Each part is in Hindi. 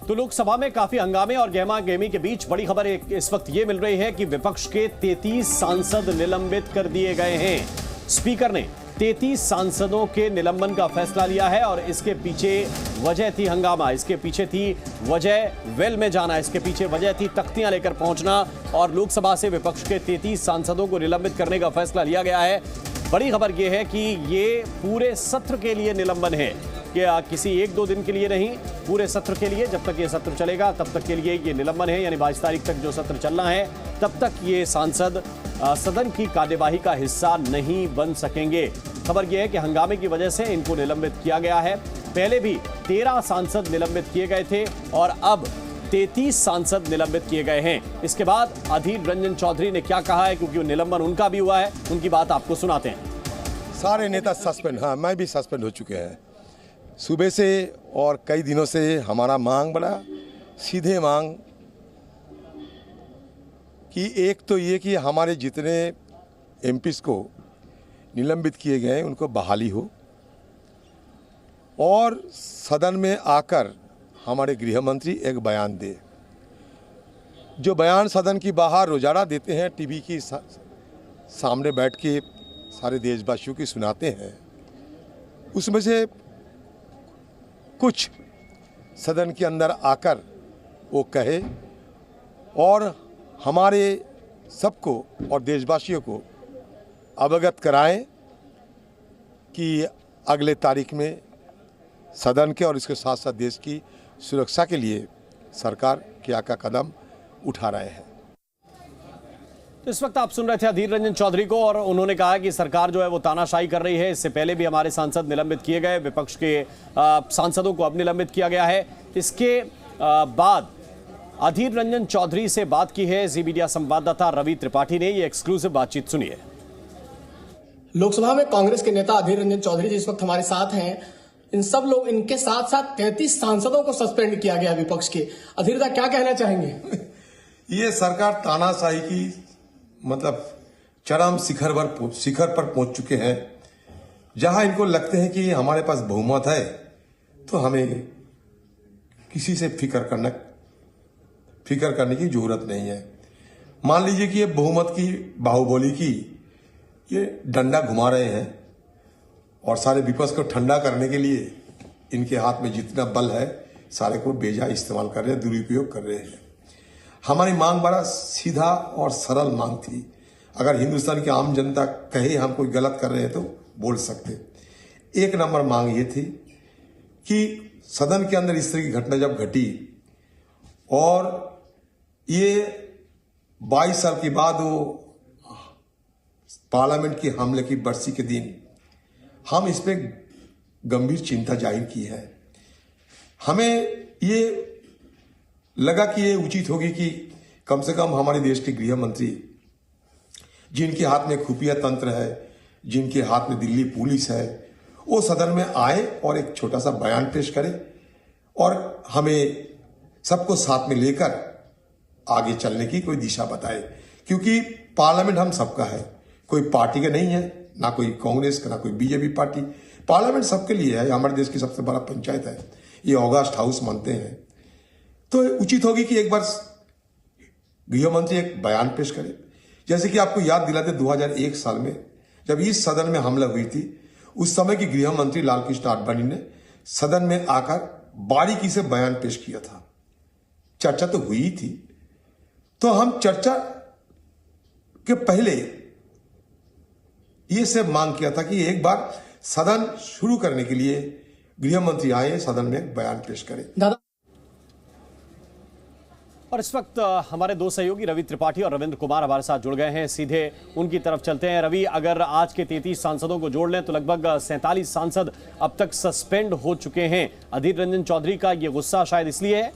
तो लोकसभा में काफी हंगामे और गहमा गहमी के बीच बड़ी खबर इस वक्त ये मिल रही है कि विपक्ष के 33 सांसद निलंबित कर दिए गए हैं। स्पीकर ने 33 सांसदों के निलंबन का फैसला लिया है और इसके पीछे वजह थी हंगामा, इसके पीछे थी वजह वेल में जाना, इसके पीछे वजह थी तख्तियां लेकर पहुंचना और लोकसभा से विपक्ष के 33 सांसदों को निलंबित करने का फैसला लिया गया है। बड़ी खबर यह है कि ये पूरे सत्र के लिए निलंबन है, कि किसी एक दो दिन के लिए नहीं, पूरे सत्र के लिए। जब तक ये सत्र चलेगा तब तक के लिए ये निलंबन है, यानी 22 तारीख तक जो सत्र चलना है तब तक ये सांसद सदन की कार्यवाही का हिस्सा नहीं बन सकेंगे। खबर यह है कि हंगामे की वजह से इनको निलंबित किया गया है। पहले भी 13 सांसद निलंबित किए गए थे और अब 33 सांसद निलंबित किए गए हैं। इसके बाद अधीर रंजन चौधरी ने क्या कहा है, क्योंकि निलंबन उनका भी हुआ है, उनकी बात आपको सुनाते हैं। सारे नेता सस्पेंड, हाँ मैं भी सस्पेंड हो चुके हैं सुबह से, और कई दिनों से हमारा मांग बड़ा सीधे मांग कि एक तो ये कि हमारे जितने एमपीज़ को निलंबित किए गए हैं उनको बहाली हो, और सदन में आकर हमारे गृह मंत्री एक बयान दे। जो बयान सदन की बाहर रोजाना देते हैं, टीवी की सामने बैठ के सारे देशवासियों की सुनाते हैं, उसमें से कुछ सदन के अंदर आकर वो कहे और हमारे सबको और देशवासियों को अवगत कराएं कि अगले तारीख में सदन के और इसके साथ साथ देश की सुरक्षा के लिए सरकार क्या क्या कदम उठा रहे हैं। तो इस वक्त आप सुन रहे थे अधीर रंजन चौधरी को, और उन्होंने कहा कि सरकार जो है वो तानाशाही कर रही है। इससे पहले भी हमारे सांसद निलंबित किए गए, विपक्ष के सांसदों को अब निलंबित किया गया है। इसके बाद अधीर रंजन चौधरी से बात की है जी मीडिया संवाददाता रवि त्रिपाठी ने। ये एक्सक्लूसिव बातचीत सुनिए। लोकसभा में कांग्रेस के नेता अधीर रंजन चौधरी जिस वक्त हमारे साथ हैं, इन सब लोग, इनके साथ साथ 33 सांसदों को सस्पेंड किया गया विपक्ष के। अधीर दा क्या कहना चाहेंगे? ये सरकार तानाशाही की मतलब चरम शिखर पर पहुंच चुके हैं। जहां इनको लगते हैं कि हमारे पास बहुमत है तो हमें किसी से फिक्र करने की जरूरत नहीं है। मान लीजिए कि ये बहुमत की बाहुबली की ये डंडा घुमा रहे हैं और सारे विपक्ष को ठंडा करने के लिए इनके हाथ में जितना बल है सारे को बेजा इस्तेमाल कर रहे हैं, दुरुपयोग कर रहे हैं। हमारी मांग बड़ा सीधा और सरल मांग थी। अगर हिंदुस्तान की आम जनता कहे हम कोई गलत कर रहे हैं तो बोल सकते। एक नंबर मांग ये थी कि सदन के अंदर इस तरह की घटना जब घटी और ये 22 साल के बाद वो पार्लियामेंट के हमले की बरसी के दिन हम इस पे गंभीर चिंता जाहिर की है। हमें ये लगा कि ये उचित होगी कि कम से कम हमारे देश के गृह मंत्री, जिनके हाथ में खुफिया तंत्र है, जिनके हाथ में दिल्ली पुलिस है, वो सदन में आए और एक छोटा सा बयान पेश करे और हमें सबको साथ में लेकर आगे चलने की कोई दिशा बताए। क्योंकि पार्लियामेंट हम सबका है, कोई पार्टी का नहीं है, ना कोई कांग्रेस का, ना कोई बीजेपी पार्टी। पार्लियामेंट सबके लिए है। हमारे देश की सबसे बड़ा पंचायत है, ये ऑगस्ट हाउस मानते हैं। तो उचित होगी कि एक बार गृह मंत्री एक बयान पेश करे। जैसे कि आपको याद दिलाते 2001 साल में जब इस सदन में हमला हुई थी, उस समय की गृह मंत्री लालकृष्ण आडवाणी ने सदन में आकर बारीकी से बयान पेश किया था। चर्चा तो हुई थी, तो हम चर्चा के पहले ये सब मांग किया था कि एक बार सदन शुरू करने के लिए गृह मंत्री आए, सदन में बयान पेश करें। और इस वक्त हमारे दो सहयोगी रवि त्रिपाठी और रविंद्र कुमार हमारे साथ जुड़ गए हैं। सीधे उनकी तरफ चलते हैं। रवि, अगर आज के 33 सांसदों को जोड़ लें तो लगभग 47 सांसद अब तक सस्पेंड हो चुके हैं। अधीर रंजन चौधरी का ये गुस्सा शायद इसलिए है।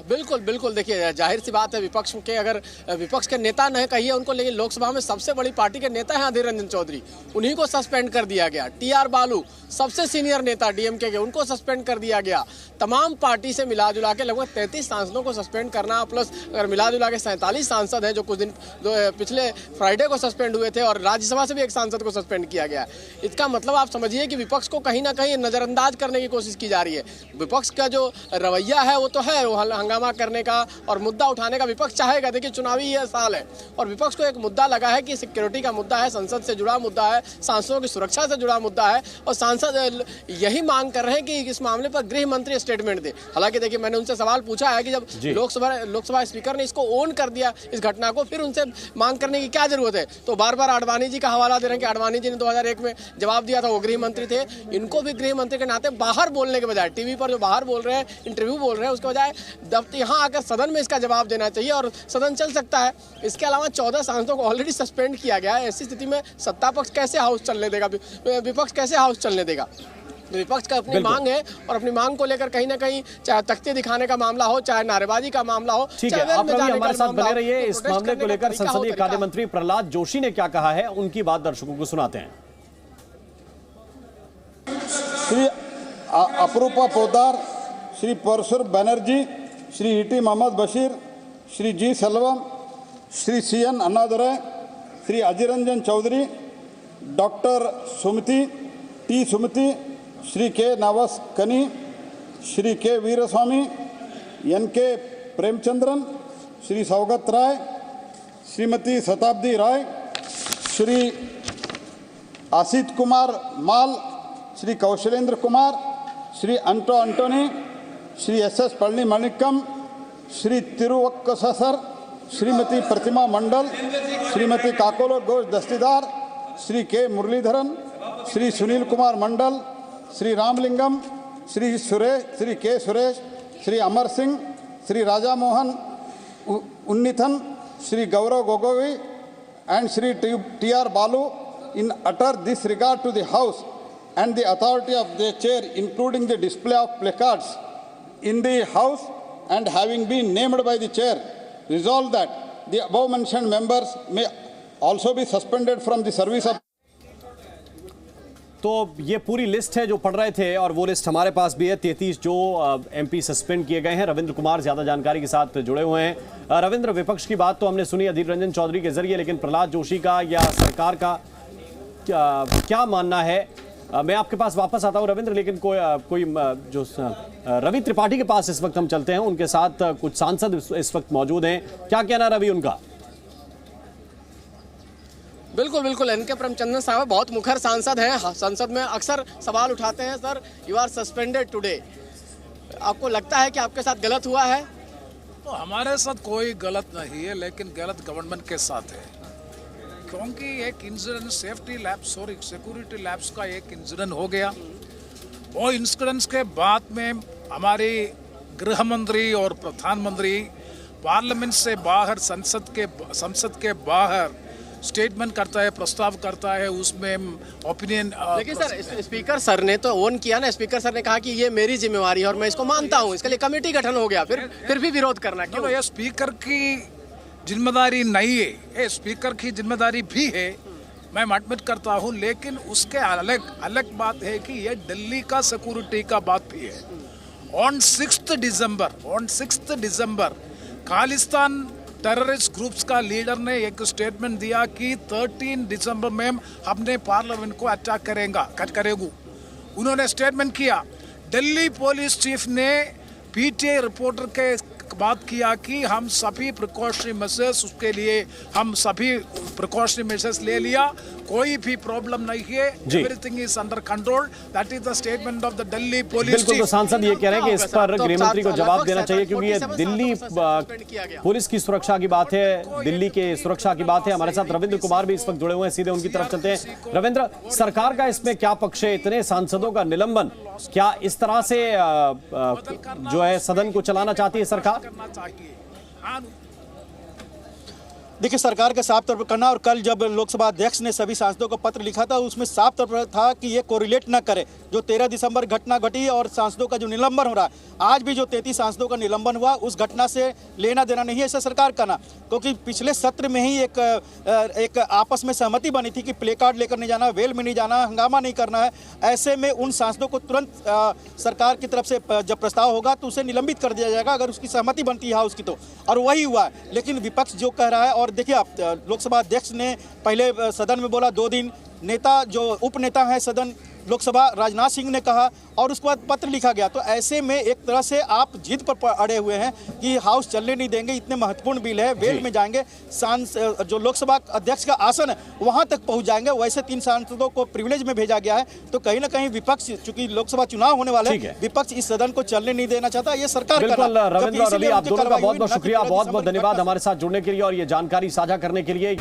बिल्कुल बिल्कुल, देखिए जाहिर सी बात है, विपक्ष के नेता नहीं कहिए उनको, लेकिन लोकसभा में सबसे बड़ी पार्टी के नेता हैं अधीर रंजन चौधरी, उन्हीं को सस्पेंड कर दिया गया। टीआर बालू सबसे सीनियर नेता डीएमके के, उनको सस्पेंड कर दिया गया। तमाम पार्टी से मिला जुला के लगभग 33 सांसदों को सस्पेंड करना, प्लस अगर मिला जुला के 47 सांसद हैं जो कुछ दिन पिछले फ्राइडे को सस्पेंड हुए थे, और राज्यसभा से भी एक सांसद को सस्पेंड किया गया। इसका मतलब आप समझिए कि विपक्ष को कहीं ना कहीं नजरअंदाज करने की कोशिश की जा रही है। विपक्ष का जो रवैया है वो तो है, वो हंगामा करने का और मुद्दा उठाने का विपक्ष चाहेगा। देखिए चुनावी यह साल है और विपक्ष को एक मुद्दा लगा है कि सिक्योरिटी का मुद्दा है, संसद से जुड़ा मुद्दा है, सांसदों की सुरक्षा से जुड़ा मुद्दा है, और सांसद यही मांग कर रहे हैं कि इस मामले पर गृह मंत्री स्टेटमेंट दे। हालांकि देखिए मैंने उनसे सवाल पूछा है कि जब लोकसभा स्पीकर ने इसको ओन कर दिया इस घटना को, फिर उनसे मांग करने की क्या जरूरत है। तो बार बार आडवाणी जी का हवाला दे रहे हैं कि आडवाणी जी ने 2001 में जवाब दिया था, वो गृह मंत्री थे। इनको भी गृह मंत्री के नाते बाहर बोलने के बजाय, टीवी पर जो बाहर बोल रहे हैं, इंटरव्यू बोल रहे हैं, उसके बजाय यहाँ आकर सदन में इसका जवाब देना चाहिए और सदन चल सकता है। इसके अलावा 14 सांसदों को ऑलरेडी सस्पेंड किया गया है। ऐसी स्थिति में सत्ता पक्ष कैसे हाउस चलने देगा, विपक्ष कैसे हाउस चलने देगा। विपक्ष का अपनी मांग है और अपनी मांग को लेकर कहीं ना कहीं चाहे तख्ती दिखाने का मामला हो, चाहे नारेबाजी का मामला हो, ठीक है। आप अभी हमारे साथ बने रहिए। इस मामले को लेकर संसदीय कार्य मंत्री प्रहलाद जोशी ने क्या कहा है, उनकी बात दर्शकों को सुनाते हैं। श्री अपरूपा पोदार, श्री परशुर बनर्जी, श्री इटी मोहम्मद बशीर, श्री जी सेल्वम, श्री सीएन अन्नादुरै, श्री अधीर रंजन चौधरी, डॉक्टर सुमति टी सुमति, श्री के नवास कनी, श्री के वीरस्वामी, एन के प्रेमचंद्रन, श्री सौगत राय, श्रीमती शताब्दी राय, श्री आसित कुमार माल, श्री कौशलेंद्र कुमार, श्री अंटोनी, श्री एस पळनी मणिक्कम, श्री तिरुवक्कसर, श्रीमती प्रतिमा मंडल, श्रीमती काकोलो घोष दस्तीदार, श्री के मुरलीधरन, श्री सुनील कुमार मंडल, श्री रामलिंगम, श्री के Suresh, Shri Amar Singh, Shri Raja Mohan Unnithan, Shri Gaurav Gogoi and Shri T.R. Balu in utter disregard to the House and the authority of the chair, including the display of placards in the House, and having been named by the chair, resolved that the above mentioned members may also be suspended from the service of. तो ये पूरी लिस्ट है जो पढ़ रहे थे, और वो लिस्ट हमारे पास भी है। 33 जो एमपी सस्पेंड किए गए हैं। रविंद्र कुमार ज्यादा जानकारी के साथ जुड़े हुए हैं। रविंद्र, विपक्ष की बात तो हमने सुनी अधीर रंजन चौधरी के जरिए, लेकिन प्रहलाद जोशी का या सरकार का क्या मानना है? मैं आपके पास वापस आता हूं रविंद्र, लेकिन कोई जो रवि त्रिपाठी के पास इस वक्त हम चलते हैं, उनके साथ कुछ सांसद इस वक्त मौजूद हैं। क्या कहना रवि उनका? बिल्कुल बिल्कुल, एनके प्रेमचंद्रन साहब बहुत मुखर सांसद हैं, संसद में अक्सर सवाल उठाते हैं। Sir, you are suspended today, आपको लगता है कि आपके साथ गलत हुआ है? तो हमारे साथ कोई गलत नहीं है, लेकिन गलत गवर्नमेंट के साथ है, क्योंकि एक इंसिडेंट सिक्योरिटी लैब्स का एक इंसिडेंट हो गया। वो इंसिडेंट्स के बाद में हमारी गृह मंत्री और प्रधानमंत्री पार्लियामेंट से बाहर, संसद के बाहर स्टेटमेंट करता है, प्रस्ताव करता है, उसमें ओपिनियन। लेकिन सर, स्पीकर सर ने तो ओन किया ना, स्पीकर सर ने कहा कि ये मेरी जिम्मेवारी है और मैं इसको मानता हूँ, इसके लिए कमेटी गठन हो गया, फिर भी विरोध करना क्यों? ये स्पीकर की जिम्मेदारी नहीं है, ये स्पीकर की जिम्मेदारी भी है, मैं एडमिट करता हूँ, लेकिन उसके अलग बात है कि ये दिल्ली का सिक्योरिटी का बात भी है। On 6 December Khalistan terrorist groups का लीडर ने एक स्टेटमेंट दिया कि 13 दिसंबर में हमने पार्लियामेंट को अटैक करेंगे। उन्होंने स्टेटमेंट किया। दिल्ली पुलिस चीफ ने पीटीआई रिपोर्टर के बात किया कि हम सभी प्रिकॉशनरी मेजर्स, उसके लिए हम सभी प्रिकॉशनरी मेजर्स ले लिया, कोई भी प्रॉब्लम नहीं है, everything is under control. That is the statement of the Delhi police chief. बिल्कुल, तो सांसद ये कह रहे हैं कि इस पर गृहमंत्री को जवाब देना चाहिए, क्योंकि ये दिल्ली पुलिस की सुरक्षा की बात है, दिल्ली के सुरक्षा की बात है। हमारे साथ रविंद्र कुमार भी इस वक्त जुड़े हुए हैं, सीधे उनकी तरफ चलते हैं। रविंद्र, सरकार का इसमें क्या पक्ष है? इतने सांसदों का निलंबन, क्या इस तरह से जो है सदन को चलाना चाहती है सरकार? देखिए, सरकार का साफ तौर पर करना, और कल जब लोकसभा अध्यक्ष ने सभी सांसदों को पत्र लिखा था उसमें साफ तौर पर था कि ये कोरिलेट न करे जो 13 दिसंबर घटना घटी और सांसदों का जो निलंबन हो रहा है। आज भी जो 33 सांसदों का निलंबन हुआ उस घटना से लेना देना नहीं है ऐसा सरकार करना, क्योंकि पिछले सत्र में ही एक आपस में सहमति बनी थी कि प्ले कार्ड लेकर नहीं जाना, वेल में नहीं जाना, हंगामा नहीं करना है। ऐसे में उन सांसदों को तुरंत सरकार की तरफ से जब प्रस्ताव होगा तो उसे निलंबित कर दिया जाएगा अगर उसकी सहमति बनती है हाउस की तो, और वही हुआ है। लेकिन विपक्ष जो कह रहा है, और देखिए आप, लोकसभा अध्यक्ष ने पहले सदन में बोला 2 दिन, नेता जो उप नेता हैं सदन लोकसभा राजनाथ सिंह ने कहा, और उसके बाद पत्र लिखा गया। तो ऐसे में एक तरह से आप जिद पर अड़े हुए हैं कि हाउस चलने नहीं देंगे, इतने महत्वपूर्ण बिल है, वेल में जाएंगे, जो लोकसभा अध्यक्ष का आसन है वहां तक पहुंच जाएंगे। वैसे 3 सांसदों को प्रिविलेज में भेजा गया है, तो कहीं ना कहीं विपक्ष, चूंकि लोकसभा चुनाव होने वाले हैं, विपक्ष इस सदन को चलने नहीं देना चाहता। ये सरकार बिल्कुल रविंद्र और रवि, आप दोनों का बहुत बहुत शुक्रिया, बहुत बहुत धन्यवाद हमारे साथ जुड़ने के लिए और ये जानकारी साझा करने के लिए।